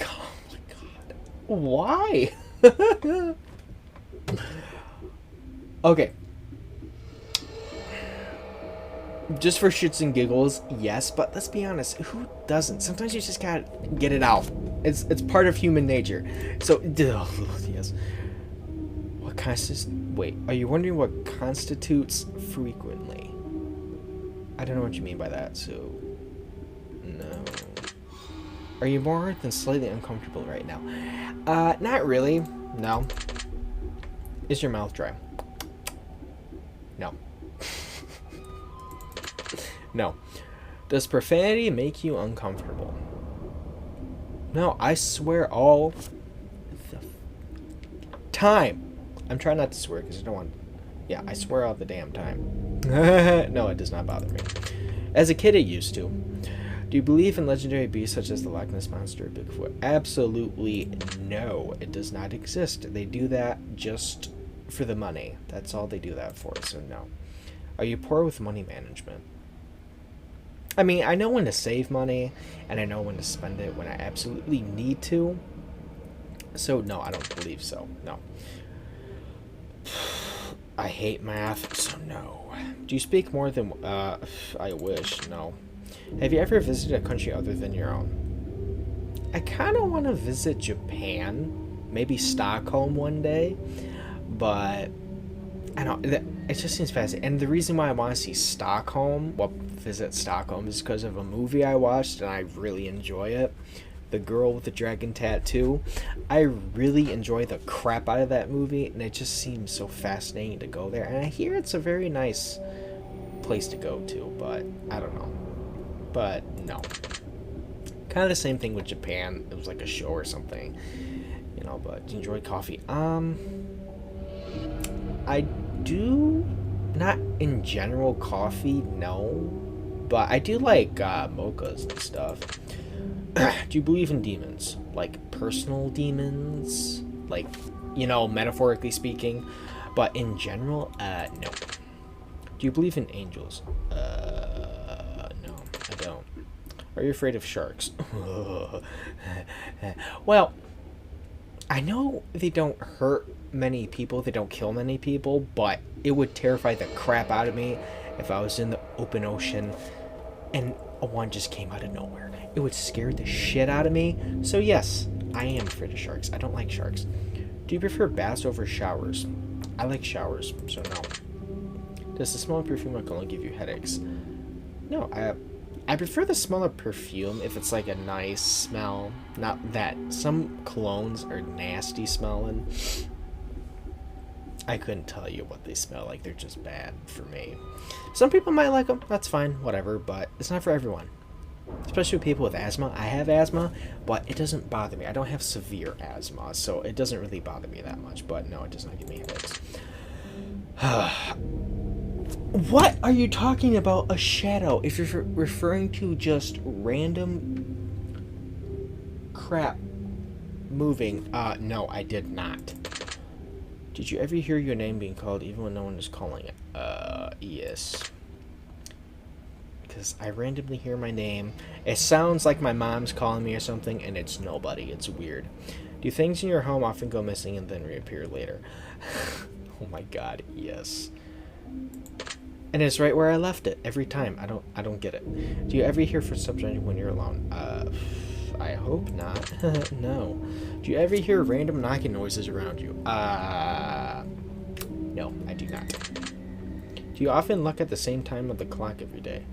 Oh my god. Why? Okay. Just for shits and giggles, yes, but let's be honest, who doesn't? Sometimes you just gotta get it out. It's part of human nature. So, yes. What constitutes... Wait, are you wondering what constitutes frequently? I don't know what you mean by that, so... No. Are you more than slightly uncomfortable right now? Not really. No. Is your mouth dry? No. No. Does profanity make you uncomfortable? No, I swear all the time. I'm trying not to swear because I don't want. Yeah, I swear all the damn time. No, it does not bother me. As a kid, it used to. Do you believe in legendary beasts such as the Loch Ness Monster or Bigfoot? Absolutely no. It does not exist. They do that just for the money. That's all they do that for, so no. Are you poor with money management? I mean, I know when to save money, and I know when to spend it when I absolutely need to. So, no, I don't believe so. No. I hate math, so no. Do you speak more than... I wish, no. Have you ever visited a country other than your own? I kind of want to visit Japan. Maybe Stockholm one day. But... I don't... It just seems fascinating. And the reason why I want to see Stockholm... Well, visit Stockholm is because of a movie I watched, and I really enjoy it. The Girl with the Dragon Tattoo. I really enjoy the crap out of that movie, and it just seems so fascinating to go there. And I hear it's a very nice place to go to, but I don't know. But no. Kind of the same thing with Japan. It was like a show or something, you know. But do you enjoy coffee? I do not in general coffee, no, but I do like mochas and stuff. Do you believe in demons? Like personal demons? Like, you know, metaphorically speaking. But in general, no. Do you believe in angels? No, I don't. Are you afraid of sharks? Well, I know they don't hurt many people, they don't kill many people, but it would terrify the crap out of me if I was in the open ocean and a one just came out of nowhere. It would scare the shit out of me. So yes, I am afraid of sharks. I don't like sharks. Do you prefer baths over showers? I like showers, so no. Does the smell of perfume or cologne give you headaches? No, I prefer the smell of perfume if it's like a nice smell. Not that. Some colognes are nasty smelling. I couldn't tell you what they smell like. They're just bad for me. Some people might like them. That's fine, whatever, but it's not for everyone. Especially with people with asthma. I have asthma, but it doesn't bother me. I don't have severe asthma, so it doesn't really bother me that much. But no, it does not give me headaches. What are you talking about? A shadow? If you're referring to just random crap moving, no, I did not. Did you ever hear your name being called even when no one is calling it? Yes. Because I randomly hear my name. It sounds like my mom's calling me or something, and it's nobody. It's weird. Do things in your home often go missing and then reappear later? Oh my god, yes. And it's right where I left it every time. I don't get it. Do you ever hear footsteps when you're alone? I hope not. No. Do you ever hear random knocking noises around you? No, I do not. Do you often look at the same time of the clock every day?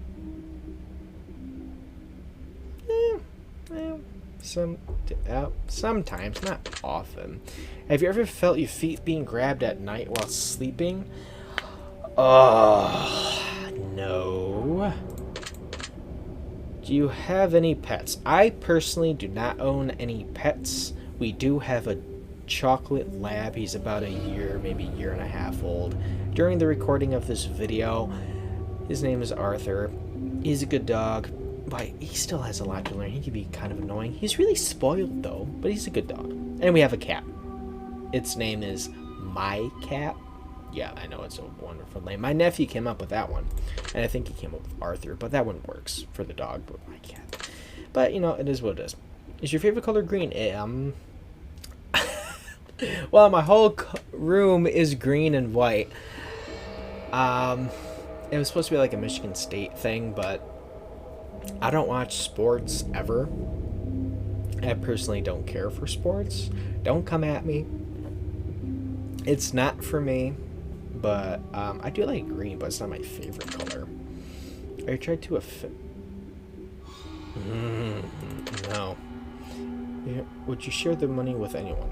Sometimes, not often. Have you ever felt your feet being grabbed at night while sleeping? No. Do you have any pets? I personally do not own any pets. We do have a chocolate lab. He's about a year, maybe a year and a half old. During the recording of this video, his name is Arthur. He's a good dog, but he still has a lot to learn. He can be kind of annoying. He's really spoiled though, but he's a good dog. And we have a cat. Its name is My Cat. Yeah, I know, it's a wonderful name. My nephew came up with that one, and I think he came up with Arthur, but that one works for the dog, but my cat. But, you know, it is what it is. Is your favorite color green? Well, my whole room is green and white. It was supposed to be like a Michigan State thing, but I don't watch sports ever. I personally don't care for sports. Don't come at me. It's not for me. But I do like green, but it's not my favorite color. Are you tried to no. Yeah, would you share the money with anyone?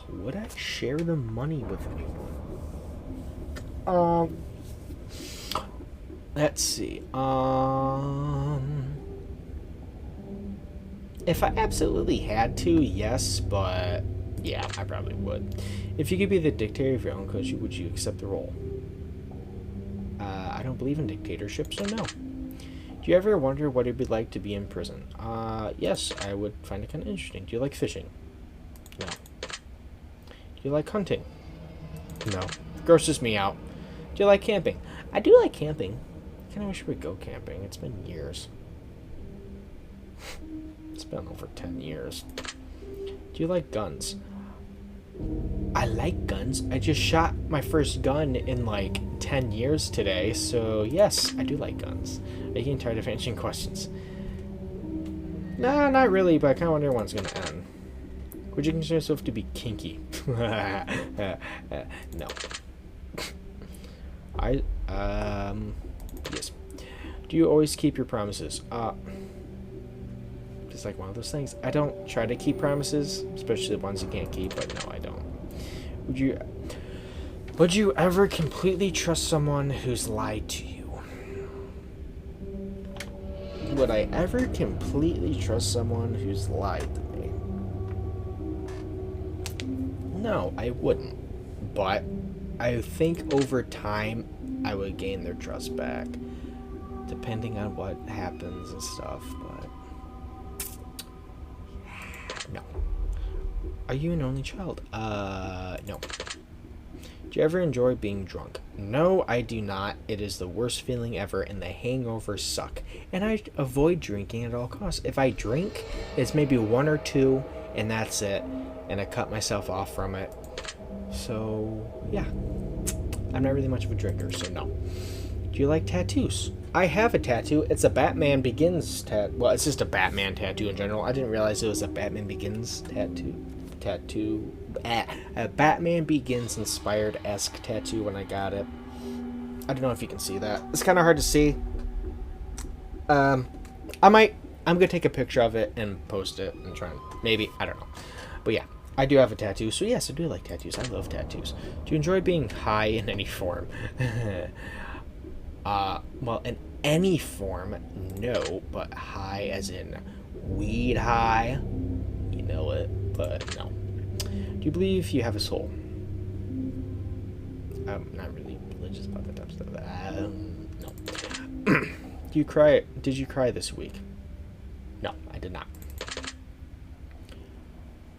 Would I share the money with anyone? Let's see. If I absolutely had to, yes, but yeah, I probably would. If you could be the dictator of your own country, would you accept the role? I don't believe in dictatorship, so no. Do you ever wonder what it'd be like to be in prison? Yes, I would find it kind of interesting. Do you like fishing? No. Do you like hunting? No. Grosses me out. Do you like camping? I do like camping. I kind of wish we would go camping. It's been years. It's been over 10 years. Do you like guns? I like guns. I just shot my first gun in like 10 years today, so yes, I do like guns. Are you getting tired of answering questions? Nah, not really, but I kind of wonder when it's going to end. Would you consider yourself to be kinky? No. Yes. Do you always keep your promises? It's like one of those things. I don't try to keep promises, especially the ones you can't keep, but no, I don't. Would you ever completely trust someone who's lied to you? Would I ever completely trust someone who's lied to me? No, I wouldn't. But I think over time I would gain their trust back, depending on what happens and stuff, but no. Are you an only child? No. Do you ever enjoy being drunk? No, I do not. It is the worst feeling ever, and the hangovers suck. And I avoid drinking at all costs. If I drink, it's maybe one or two, and that's it. And I cut myself off from it. So, yeah. I'm not really much of a drinker, so no. Do you like tattoos? I have a tattoo. It's a Batman Begins tattoo. Well, it's just a Batman tattoo in general. I didn't realize it was a Batman Begins tattoo. A Batman Begins inspired-esque tattoo when I got it. I don't know if you can see that. It's kind of hard to see. I'm gonna take a picture of it and post it and try and maybe, I don't know. But yeah, I do have a tattoo, so yes, I do like tattoos. I love tattoos. Do you enjoy being high in any form? Well, in any form, no, but high as in weed high, you know it, but no. Do you believe you have a soul? I'm not really religious about that type of stuff. No. Do you cry? Did you cry this week? No, I did not.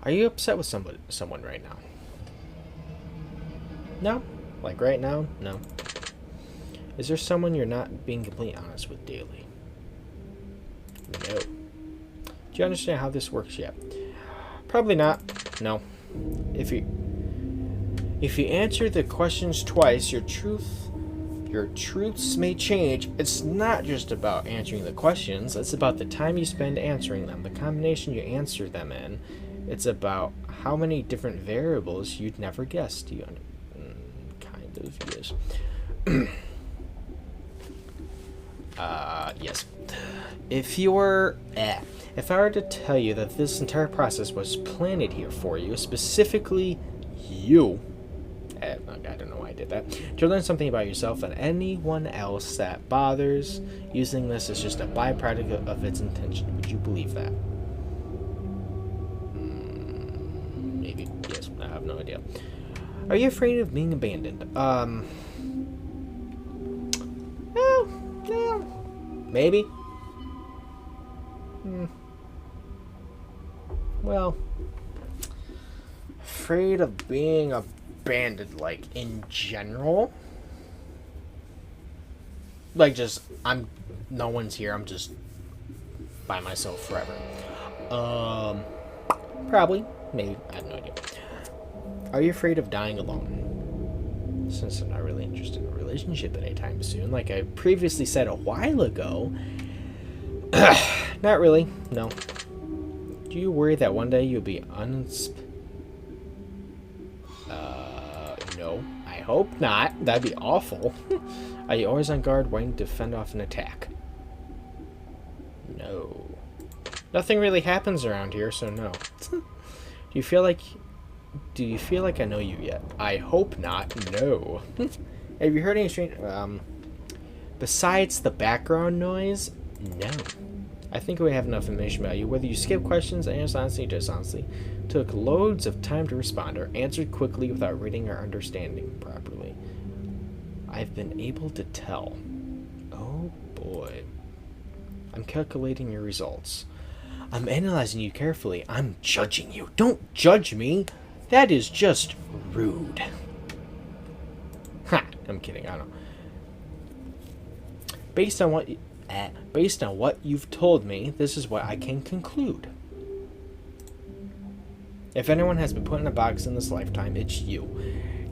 Are you upset with someone right now? No? Like right now? No. Is there someone you're not being completely honest with daily? No. Do you understand how this works yet? Probably not. No. If you answer the questions twice, your truths may change. It's not just about answering the questions. It's about the time you spend answering them, the combination you answer them in. It's about how many different variables you'd never guess. Do you kind of, yes. Yes. If I were to tell you that this entire process was planted here for you, specifically you, I don't know why I did that, to learn something about yourself and anyone else that bothers, using this as just a byproduct of its intention, would you believe that? Maybe. Yes. I have no idea. Are you afraid of being abandoned? Well, maybe. Well, afraid of being abandoned, like, in general? Like, just, no one's here, I'm just by myself forever. Probably. Maybe. I have no idea. Are you afraid of dying alone? Since I'm not really interested in a relationship anytime soon, like I previously said a while ago. Not really, no. Do you worry that one day you'll be no. I hope not. That'd be awful. Are you always on guard, waiting to fend off an attack? No. Nothing really happens around here, so no. Do you feel like I know you yet? I hope not. No. Have you heard any strange... besides the background noise? No. I think we have enough information about you. Whether you skip questions, answer honestly, dishonestly, took loads of time to respond, or answered quickly without reading or understanding properly. I've been able to tell. Oh boy. I'm calculating your results. I'm analyzing you carefully. I'm judging you. Don't judge me. That is just rude. Ha! I'm kidding. I don't know. Based on what you've told me, this is what I can conclude. If anyone has been put in a box in this lifetime, it's you.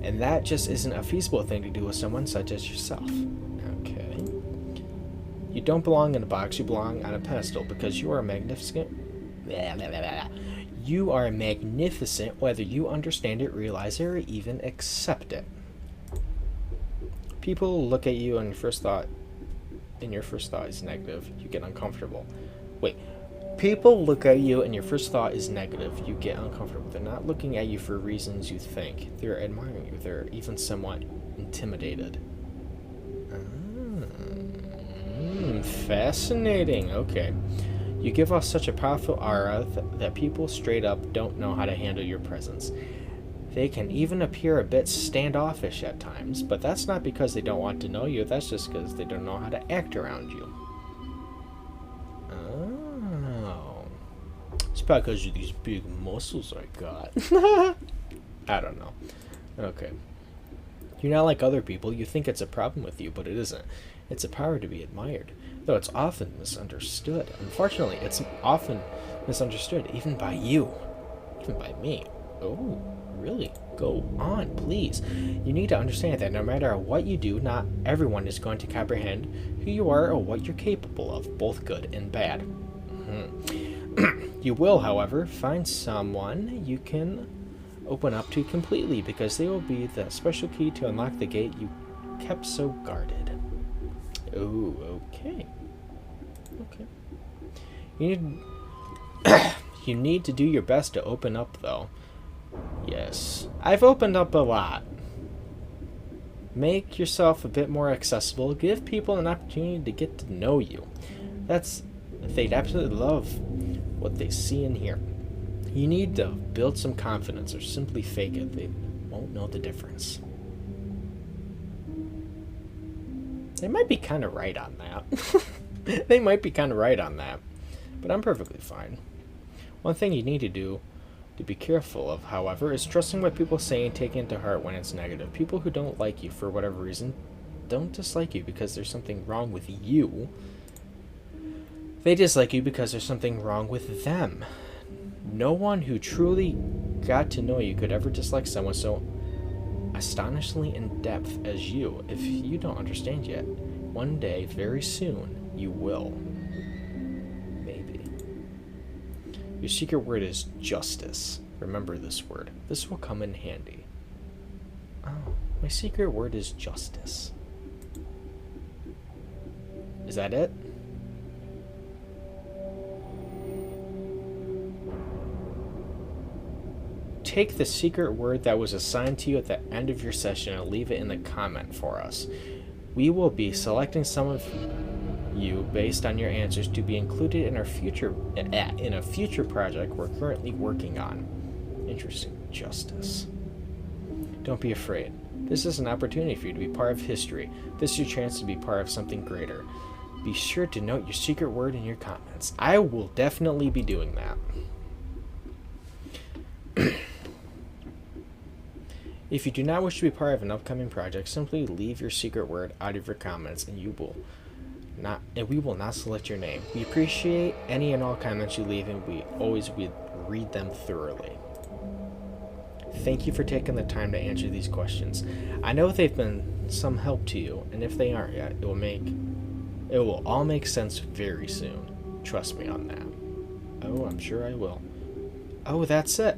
And that just isn't a feasible thing to do with someone such as yourself. Okay. You don't belong in a box, you belong on a pedestal because you are magnificent. You are magnificent whether you understand it, realize it, or even accept it. People look at you and your first thought is negative. You get uncomfortable. Wait. People look at you and your first thought is negative. You get uncomfortable. They're not looking at you for reasons you think. They're admiring you. They're even somewhat intimidated. Fascinating. Okay. You give off such a powerful aura that people straight up don't know how to handle your presence. They can even appear a bit standoffish at times, but that's not because they don't want to know you. That's just because they don't know how to act around you. Oh. It's probably because of these big muscles I got. I don't know. Okay. You're not like other people. You think it's a problem with you, but it isn't. It's a power to be admired, though it's often misunderstood. Unfortunately, it's often misunderstood, even by you. Even by me. Oh, really? Go on, please. You need to understand that no matter what you do, not everyone is going to comprehend who you are or what you're capable of, both good and bad. You will, however, find someone you can open up to completely, because they will be the special key to unlock the gate you kept so guarded. Oh, okay. Okay. You need to do your best to open up, though. Yes. I've opened up a lot. Make yourself a bit more accessible. Give people an opportunity to get to know you. They'd absolutely love what they see and hear. You need to build some confidence or simply fake it. They won't know the difference. They might be kind of right on that. They might be kind of right on that. But I'm perfectly fine. One thing you need to do to be careful of, however, is trusting what people say and taking it to heart when it's negative. People who don't like you for whatever reason don't dislike you because there's something wrong with you. They dislike you because there's something wrong with them. No one who truly got to know you could ever dislike someone so astonishingly in depth as you. If you don't understand yet, one day, very soon, you will. Maybe. Your secret word is justice. Remember this word. This will come in handy. Oh, my secret word is justice. Is that it? Take the secret word that was assigned to you at the end of your session and leave it in the comment for us. We will be selecting some of you based on your answers to be included in our future in a future project we're currently working on. Interesting. Justice. Don't be afraid. This is an opportunity for you to be part of history. This is your chance to be part of something greater. Be sure to note your secret word in your comments. I will definitely be doing that. If you do not wish to be part of an upcoming project, simply leave your secret word out of your comments and we will not select your name. We appreciate any and all comments you leave, and we always read them thoroughly. Thank you for taking the time to answer these questions. I know they've been some help to you, and if they aren't yet, it will all make sense very soon. Trust me on that. Oh, I'm sure I will. Oh, that's it.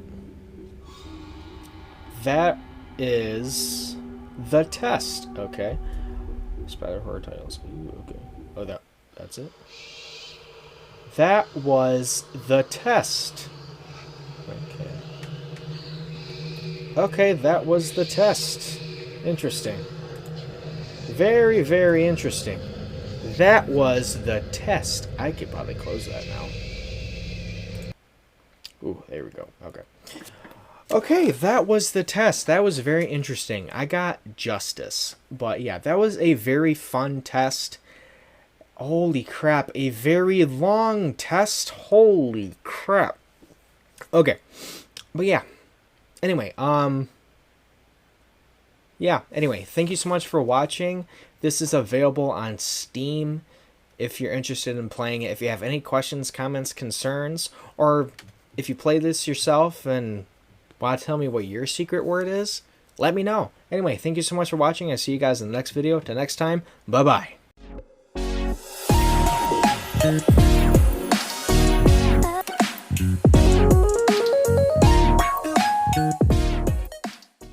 That is the test. Okay. Spider horror titles. Ooh, okay. Oh, that's it. That was the test. Okay. Okay, that was the test. Interesting. Very, very interesting. that was the test. I could probably close that now. Ooh, there we go. Okay. Okay, that was the test. That was very interesting. I got justice. But yeah, that was a very fun test. Holy crap, a very long test. Holy crap. Okay. But yeah. Anyway, yeah, anyway, thank you so much for watching. This is available on Steam if you're interested in playing it. If you have any questions, comments, concerns, or if you play this yourself and want to tell me what your secret word is, let me know. Anyway, thank you so much for watching. I'll see you guys in the next video. Till next time, bye-bye.